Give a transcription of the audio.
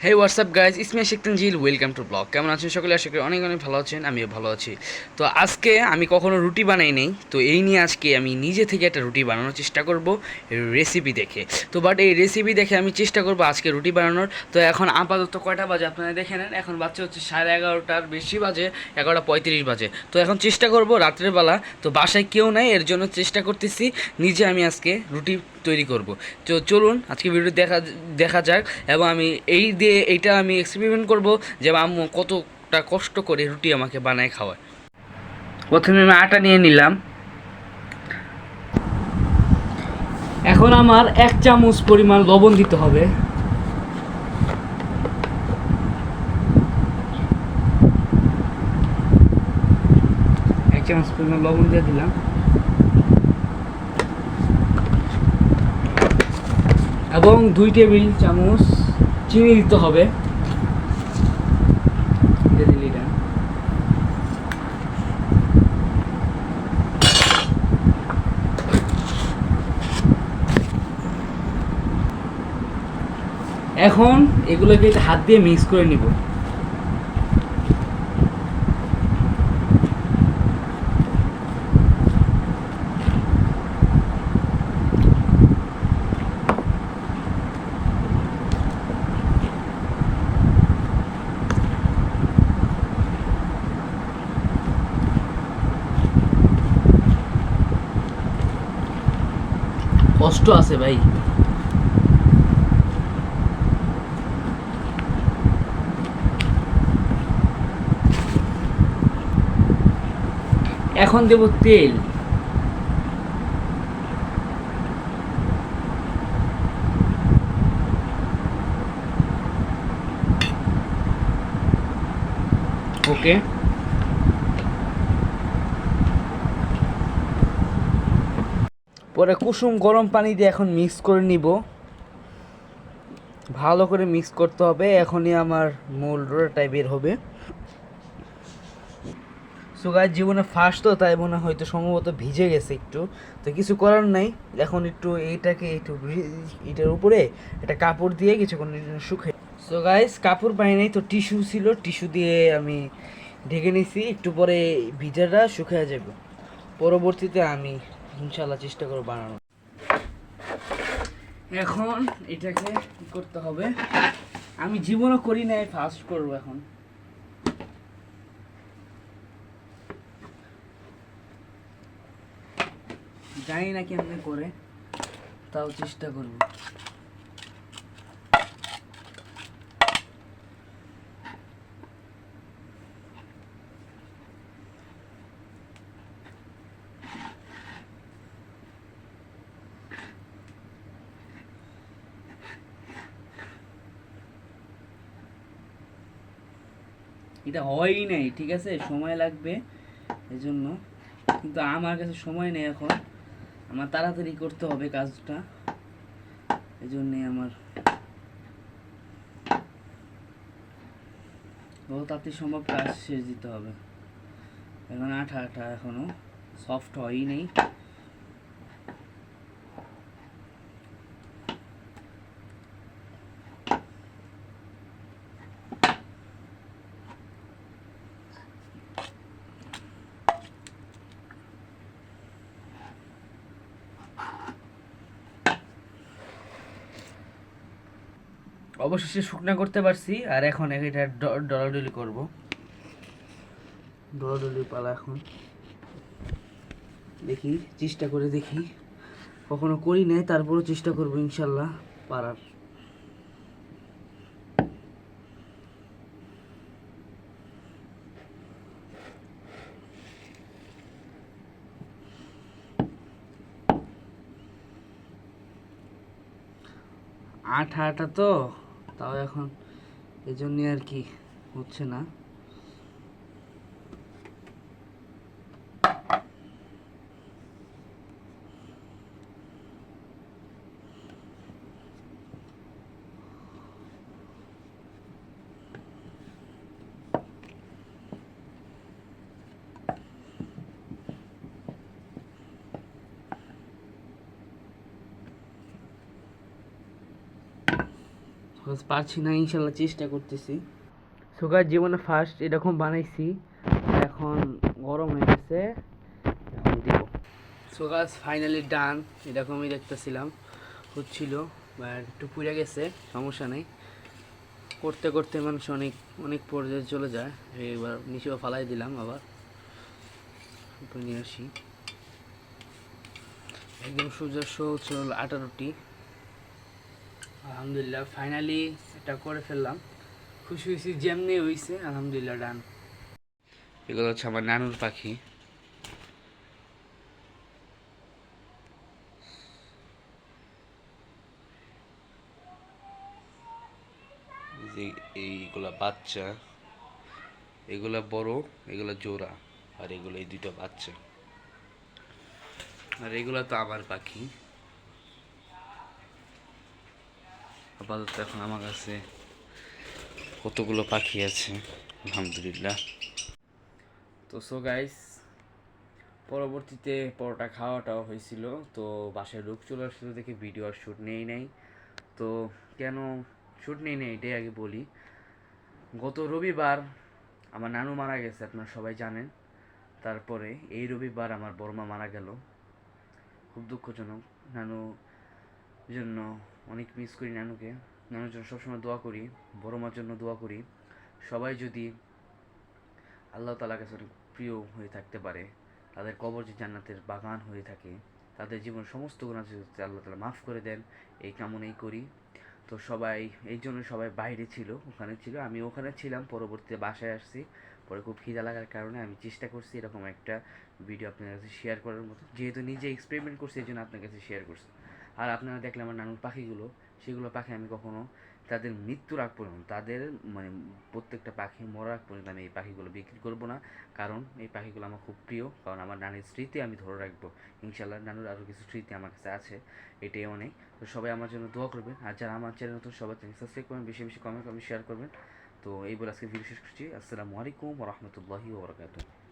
হে what's up guys, ইসমি Sheikh Tanzil, welcome to blog. কেমন আছেন সকলে? আশা করি অনেক অনেক ভালো আছেন, আমিও ভালো আছি। তো আজকে আমি কখনো রুটি বানাই নেই, তো এই নিয়ে আজকে আমি নিজে থেকে একটা রুটি বানানোর চেষ্টা করব রেসিপি দেখে। তো বাট এই রেসিপি দেখে আমি চেষ্টা করব আজকে রুটি বানানোর। তো এখন আপাতত কয়টা বাজে আপনারা দেখে নেন, এখন বাচ্চা হচ্ছে 11:30টার বেশি বাজে, 11:35 বাজে। তো এখন চেষ্টা করব রাত্রের বেলা, তো বাসায় কেউ নাই, এর জন্য চেষ্টা করতেছি নিজে আমি আজকে রুটি তৈরি করব। তো চলুন আজকে ভিডিও দেখা দেখা যাক, এবং আমি এইটা আমি এক্সপেরিমেন্ট করব যে আম্মু কতটা কষ্ট করে রুটি আমাকে বানায় খাওয়ায়। প্রথমে আমি আটা নিয়ে নিলাম। এখন আমার 1 চামচ পরিমাণ লবণ দিতে হবে। এক চামচ পরিমাণ লবণ দিয়ে দিলাম, এবং 2 টেবিল চামচ চিনি দিতে হবে। এখন এগুলোকে হাত দিয়ে মিক্স করে নিব। কষ্ট আছে ভাই। এখন দেব তেল। ওকে, পরে কুসুম গরম পানি দিয়ে এখন মিক্স করে নিব। ভালো করে মিক্স করতে হবে, এখনই আমার মূল ডোটাটাই বের হবে। সো গাইস, জীবনে ফার্স্ট তো, তাই মনে হয়তো সম্ভবত ভিজে গেছে একটু। তো কিছু করার নাই, এখন একটু এটার উপরে একটা কাপড় দিয়ে কিছুক্ষণ শুকিয়ে। সো গাইস, কাপড় পাই নাই, তো টিস্যু ছিল, টিস্যু দিয়ে আমি ঢেকে নিছি। একটু পরে ভিজাটা শুকিয়ে যাবে, পরবর্তীতে আমি ইনশাল্লাহ চেষ্টা করব বানানোর। এখন এটাকে কি করতে হবে, আমি জীবনও করি নাই, ফার্স্ট করব এখন। জানি না কেমনে করে, তাও চেষ্টা করব। এটা হয়ই নাই, ঠিক আছে, সময় লাগবে এজন্য, কিন্তু আমার কাছে সময় নেই এখন, আমার তাড়াতাড়ি করতে হবে কাজটা, এজন্যই আমার যত তাড়াতাড়ি সম্ভব কাজ শেষ দিতে হবে। এখন আঠা আঠা, এখনো সফট হয়ই নেই। অবশেষে শুকনা করতে পারছি, আর এখন এটা ডলাডলি করব। ডলাডলি পালা এখন, দেখি চেষ্টা করে দেখি, কখনো করি নাই, তারপরও চেষ্টা করবো ইনশাল্লাহ পারার। আঠা আঠা তো, তাও এখন এই জন্যে আর কি হচ্ছে না। পারছি না, ইনশাল্লাহ চেষ্টা করতেছি। সুগার জীবনে ফার্স্ট এরকম বানাইছি, এখন গরম হয়ে গেছে, এখন দিব। সুগার ফাইনালি ডান, এরকমই দেখতেছিলাম হচ্ছিল, বাট একটু পুড়ে গেছে, সমস্যা নেই। করতে করতে মানুষ অনেক অনেক পর্যায়ে চলে যায়। এবার নিচেও ফালাই দিলাম, আবার নিয়ে আসি। একদম সোজা সহজ আটা রুটি। আলহামদুলিল্লাহ ফাইনালি এটা করে ফেললাম, খুশি হয়েছি, যেমনি হয়েছে আলহামদুলিল্লাহ ডান। এগুলো হচ্ছে আমার নানুর পাখি। যে এইগুলা বাচ্চা, এগুলা বড়, এগুলা জোড়া, আর এগুলো এই দুটো বাচ্চা। আর এগুলা তো আমার পাখি। আপাতত এখন আমার কাছে কতগুলো পাখি আছে আলহামদুলিল্লাহ। তো সো গাইস, পরবর্তীতে পরোটা খাওয়াটাও হয়েছিল, তো বাসায় লোক চলে আসছিল দেখে ভিডিও আর শ্যুট নেই নাই। তো কেন শ্যুট নেই নাই এটাই আগে বলি। গত রবিবার আমার নানু মারা গেছে, আপনারা সবাই জানেন। তারপরে এই রবিবার আমার বড় মা মারা গেল, খুব দুঃখজনক। নানু জন্য অনেক মিস করি নানুকে, নানুর জন্য সবসময় দোয়া করি, বড় মার জন্য দোয়া করি। সবাই যদি আল্লাহ তাআলার কাছে অনেক প্রিয় হয়ে থাকতে পারে, তাদের কবর যে জান্নাতের বাগান হয়ে থাকে, তাদের জীবনের সমস্ত গুনাহ যদি আল্লাহ তাআলা মাফ করে দেন, এই কামনাই করি। তো সবাই এই জন্য সবাই বাইরে ছিল, ওখানে ছিল, আমি ওখানে ছিলাম, পরবর্তীতে বাসায় আসছি। পরে খুব খিদা লাগার কারণে আমি চেষ্টা করছি এরকম একটা ভিডিও আপনার কাছে শেয়ার করার মতো, যেহেতু নিজে এক্সপেরিমেন্ট করছি এই জন্য আপনার কাছে শেয়ার করছি। আর আপনারা দেখলে আমার নানুর পাখিগুলো, সেগুলো পাখি আমি কখনো তাদের মৃত্যুর আগ পর্যন্ত, তাদের মানে প্রত্যেকটা পাখি মরার আগ পর্যন্ত আমি এই পাখিগুলো বিক্রি করবো না, কারণ এই পাখিগুলো আমার খুব প্রিয়। কারণ আমার নানির স্মৃতি আমি ধরে রাখবো ইনশাল্লাহ। নানুর আরও কিছু স্মৃতি আমার কাছে আছে, এটাই অনেক। তো সবাই আমার জন্য দোয়া করবেন, আর যারা আমার চ্যানেল নতুন সবাই চ্যানেল সাবস্ক্রাইব করবেন, বেশি বেশি কমেন্ট শেয়ার করবেন। তো এই বলে আজকে ভিডিও শেষ করছি। আসসালামু আলাইকুম ওয়া রাহমাতুল্লাহি ওয়া বারাকাতুহু।